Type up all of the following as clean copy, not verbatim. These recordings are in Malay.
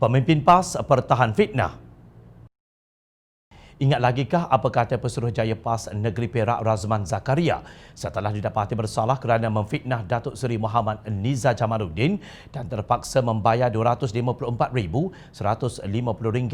Pemimpin PAS pertahan fitnah. Ingat lagikah apa kata Pesuruhjaya PAS Negeri Perak Razman Zakaria setelah didapati bersalah kerana memfitnah Datuk Seri Muhammad Niza Jamaluddin dan terpaksa membayar RM254,150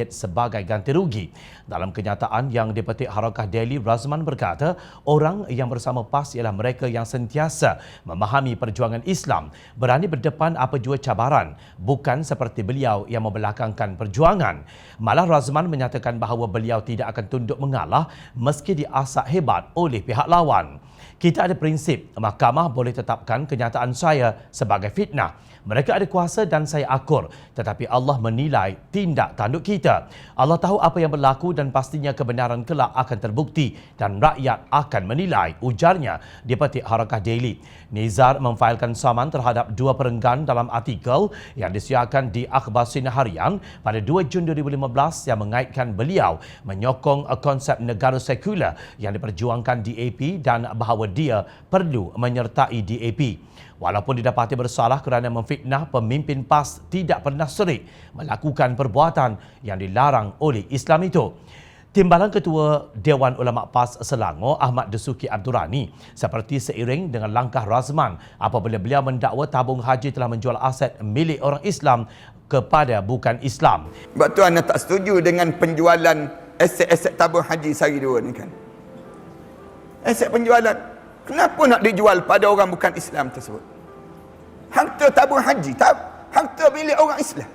sebagai ganti rugi. Dalam kenyataan yang dipetik Harakah Daily, Razman berkata orang yang bersama PAS ialah mereka yang sentiasa memahami perjuangan Islam, berani berdepan apa jua cabaran, bukan seperti beliau yang membelakangkan perjuangan. Malah Razman menyatakan bahawa beliau tidak akan tunduk mengalah meski diasak hebat oleh pihak lawan. Kita ada prinsip, mahkamah boleh tetapkan kenyataan saya sebagai fitnah. Mereka ada kuasa dan saya akur, tetapi Allah menilai tindak tanduk kita. Allah tahu apa yang berlaku dan pastinya kebenaran kelak akan terbukti dan rakyat akan menilai, ujarnya di petik Harakah Daily. Nizar memfailkan saman terhadap dua perenggan dalam artikel yang disiarkan di Akhbar Sinar Harian pada 2 Jun 2015 yang mengaitkan beliau menyokong konsep negara sekular yang diperjuangkan DAP dan bahawa dia perlu menyertai DAP. Walaupun didapati bersalah kerana memfitnah, pemimpin PAS tidak pernah serik melakukan perbuatan yang dilarang oleh Islam itu. Timbalan Ketua Dewan Ulama PAS Selangor, Ahmad Dasuki Abdurrani, seperti seiring dengan langkah Razman apabila beliau mendakwa tabung haji telah menjual aset milik orang Islam kepada bukan Islam. Sebab tu anda tak setuju dengan penjualan aset-aset tabung haji sehari dua ni kan. Aset penjualan. Kenapa nak dijual pada orang bukan Islam tersebut? Harta tabung haji, harta milik orang Islam.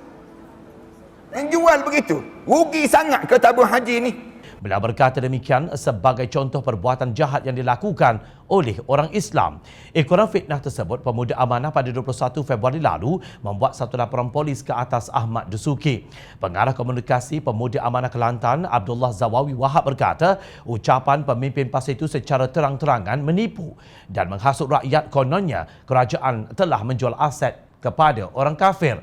Yang jual begitu. Rugi sangat ke tabung haji ni? Beliau berkata demikian sebagai contoh perbuatan jahat yang dilakukan oleh orang Islam. Ekoran fitnah tersebut, Pemuda Amanah pada 21 Februari lalu membuat satu laporan polis ke atas Ahmad Dasuki. Pengarah komunikasi Pemuda Amanah Kelantan, Abdullah Zawawi Wahab berkata, ucapan pemimpin PAS itu secara terang-terangan menipu dan menghasut rakyat. Kononnya, kerajaan telah menjual aset kepada orang kafir.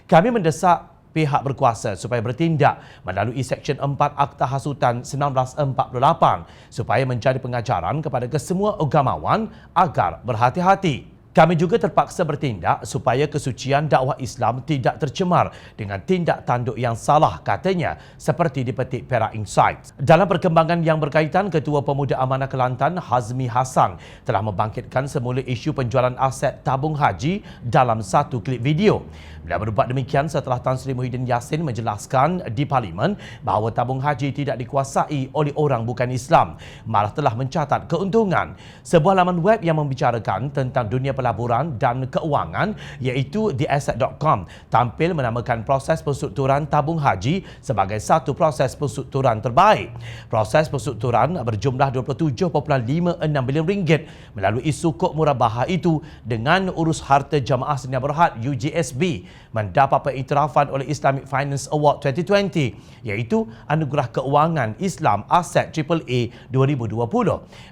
Kami mendesak pihak berkuasa supaya bertindak melalui Seksyen 4 Akta Hasutan 1948 supaya menjadi pengajaran kepada kesemua agamawan agar berhati-hati. Kami juga terpaksa bertindak supaya kesucian dakwah Islam tidak tercemar dengan tindak tanduk yang salah, katanya, seperti dipetik Perak Insights. Dalam perkembangan yang berkaitan, Ketua Pemuda Amanah Kelantan, Hazmi Hassan, telah membangkitkan semula isu penjualan aset tabung haji dalam satu klip video. Beliau berbuat demikian setelah Tan Sri Muhyiddin Yassin menjelaskan di Parlimen bahawa tabung haji tidak dikuasai oleh orang bukan Islam, malah telah mencatat keuntungan. Sebuah laman web yang membicarakan tentang dunia pelaburan dan keuangan iaitu theasset.com tampil menamakan proses penstrukturan tabung haji sebagai satu proses penstrukturan terbaik. Proses penstrukturan berjumlah RM27.56 bilion melalui sukuk murabahah itu dengan urus harta jamaah Sdn Bhd UGSB mendapat pengiktirafan oleh Islamic Finance Award 2020 iaitu Anugerah Keuangan Islam Aset AAA 2020.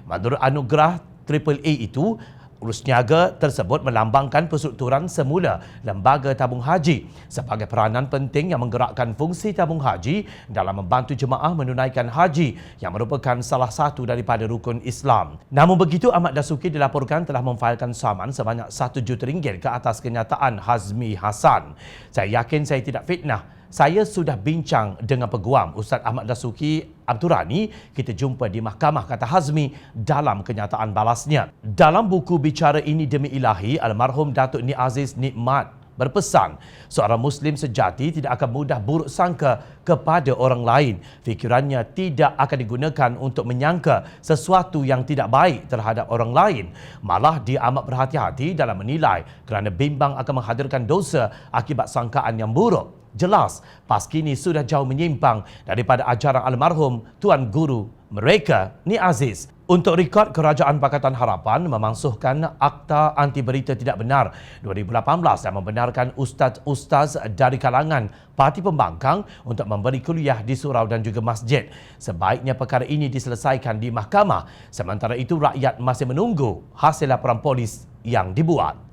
Menurut anugerah AAA itu, urus niaga tersebut melambangkan penstrukturan semula lembaga tabung haji sebagai peranan penting yang menggerakkan fungsi tabung haji dalam membantu jemaah menunaikan haji yang merupakan salah satu daripada rukun Islam. Namun begitu, Ahmad Dasuki dilaporkan telah memfailkan saman sebanyak RM1 juta ke atas kenyataan Hazmi Hassan. Saya yakin saya tidak fitnah. Saya sudah bincang dengan peguam Ustaz Ahmad Dasuki Abdurrani. Kita jumpa di mahkamah, kata Hazmi dalam kenyataan balasnya. Dalam buku Bicara Ini Demi Ilahi, almarhum Datuk Ni Aziz Nikmat berpesan, seorang Muslim sejati tidak akan mudah buruk sangka kepada orang lain. Fikirannya tidak akan digunakan untuk menyangka sesuatu yang tidak baik terhadap orang lain. Malah dia amat berhati-hati dalam menilai kerana bimbang akan menghadirkan dosa akibat sangkaan yang buruk. Jelas, PAS kini sudah jauh menyimpang daripada ajaran almarhum Tuan Guru mereka, Ni Aziz. Untuk rekod, Kerajaan Pakatan Harapan memansuhkan Akta Anti Berita Tidak Benar 2018 yang membenarkan ustaz-ustaz dari kalangan Parti Pembangkang untuk memberi kuliah di surau dan juga masjid. Sebaiknya perkara ini diselesaikan di mahkamah. Sementara itu, rakyat masih menunggu hasil laporan polis yang dibuat.